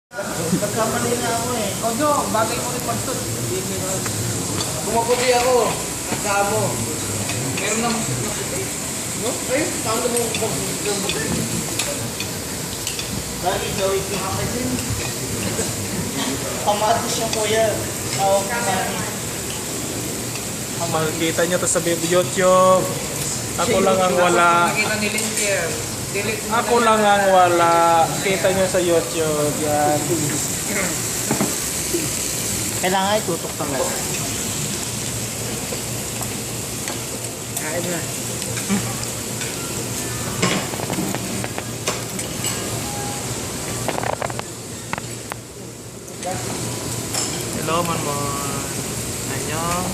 Nagkamali na ako eh. Kodo, bagay mo rin mag-tut. Kumaputi ako. Nagka mo. Meron na maputi. No? Ay, saan mo kumaputi? Dali, gawin ko nga kasi. Pamatis siya kuya. Tawag ko na. Makikita nyo to sa YouTube. Ako lang ang wala. Nakita ni Lintier. Ako lang ang wala. Kita nyo sa YouTube. Yan. Kailangan itutok talaga. Kain na. Hello, Manmon. Annyeong.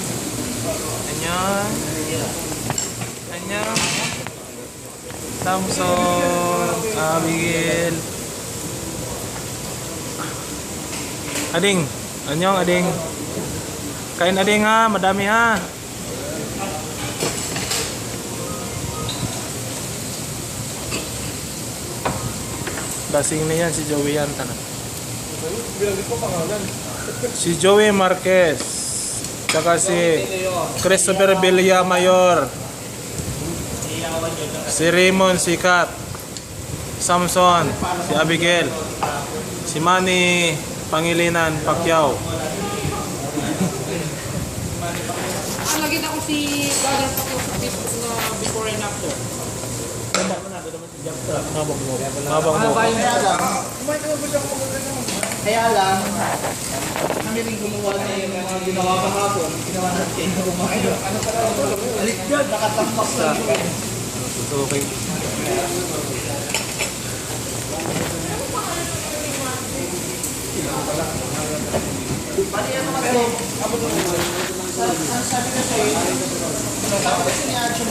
Annyeong. Annyeong. Samson. Abigail. Ading. Annyeong, Ading. Kain, Ading, ha. Madami, ha. Lasing na yan si Joey yan. Tanang. Si Joey Marquez, tsaka si Christopher Villamayor, si Raymond Sikat, Samson, si Abigail, si Manny Pangilinan Pacquiao. Lagi na ko si brother pa ko sa Facebook na before and after. Mabang mo. Kaya lang, kami rin gumawa na yung mga ginawa kahapon. Ginawa natin yung kumain. Ano pala ito? Alik dyan, nakatampak sa akin. Okay. Bali ano kasi, sabi ko sa'yo, sabi kasi ni Ancho